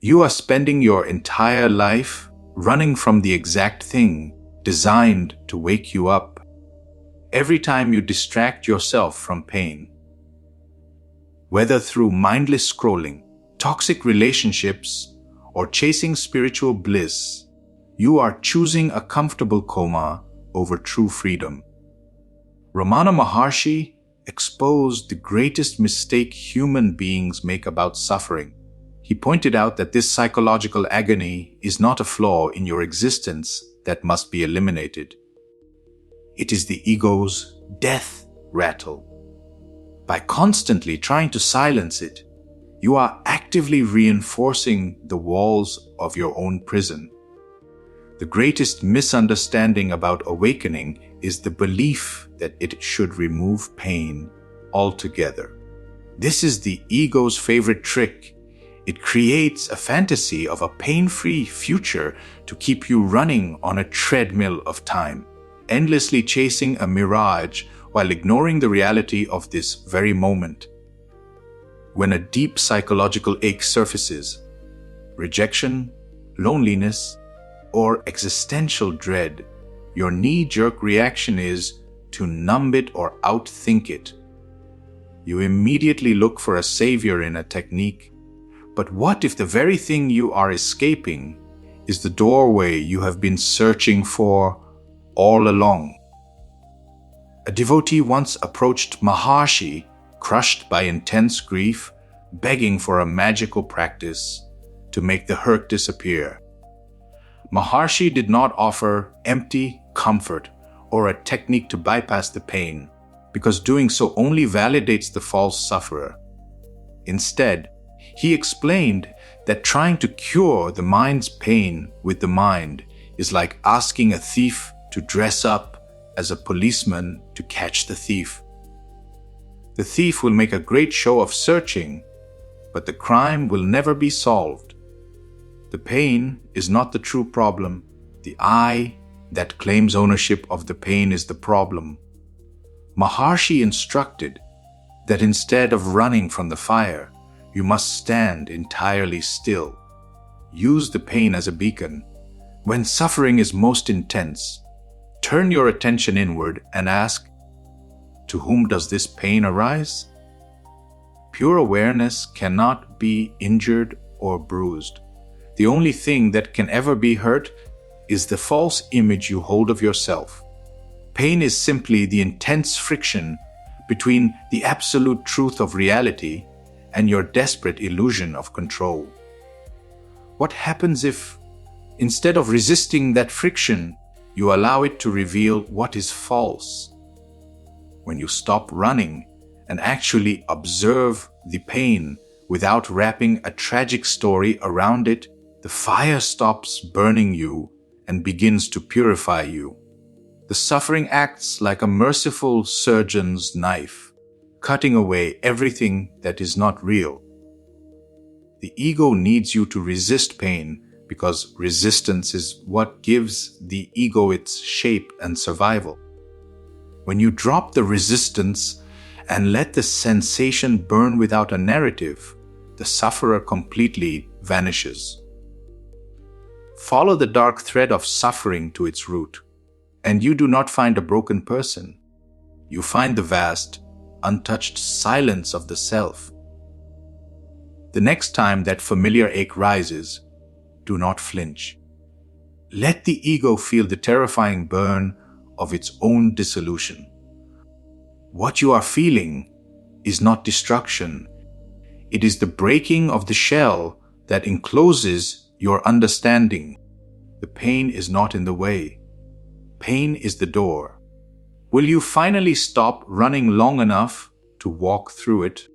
You are spending your entire life running from the exact thing designed to wake you up. Every time you distract yourself from pain, whether through mindless scrolling, toxic relationships, or chasing spiritual bliss, you are choosing a comfortable coma over true freedom. Ramana Maharshi exposed the greatest mistake human beings make about suffering. He pointed out that this psychological agony is not a flaw in your existence that must be eliminated. It is the ego's death rattle. By constantly trying to silence it, you are actively reinforcing the walls of your own prison. The greatest misunderstanding about awakening is the belief that it should remove pain altogether. This is the ego's favorite trick. It creates a fantasy of a pain-free future to keep you running on a treadmill of time, endlessly chasing a mirage while ignoring the reality of this very moment. When a deep psychological ache surfaces, rejection, loneliness, or existential dread, your knee-jerk reaction is to numb it or outthink it. You immediately look for a savior in a technique. But what if the very thing you are escaping is the doorway you have been searching for all along? A devotee once approached Maharshi, crushed by intense grief, begging for a magical practice to make the hurt disappear. Maharshi did not offer empty comfort or a technique to bypass the pain, because doing so only validates the false sufferer. Instead, he explained that trying to cure the mind's pain with the mind is like asking a thief to dress up as a policeman to catch the thief. The thief will make a great show of searching, but the crime will never be solved. The pain is not the true problem. The I that claims ownership of the pain is the problem. Maharshi instructed that instead of running from the fire, you must stand entirely still. Use the pain as a beacon. When suffering is most intense, turn your attention inward and ask, to whom does this pain arise? Pure awareness cannot be injured or bruised. The only thing that can ever be hurt is the false image you hold of yourself. Pain is simply the intense friction between the absolute truth of reality and your desperate illusion of control. What happens if, instead of resisting that friction, you allow it to reveal what is false? When you stop running and actually observe the pain without wrapping a tragic story around it, the fire stops burning you and begins to purify you. The suffering acts like a merciful surgeon's knife, cutting away everything that is not real. The ego needs you to resist pain because resistance is what gives the ego its shape and survival. When you drop the resistance and let the sensation burn without a narrative, the sufferer completely vanishes. Follow the dark thread of suffering to its root, and you do not find a broken person. You find the vast, untouched silence of the self. The next time that familiar ache rises, do not flinch. Let the ego feel the terrifying burn of its own dissolution. What you are feeling is not destruction. It is the breaking of the shell that encloses your understanding. The pain is not in the way. Pain is the door. Will you finally stop running long enough to walk through it?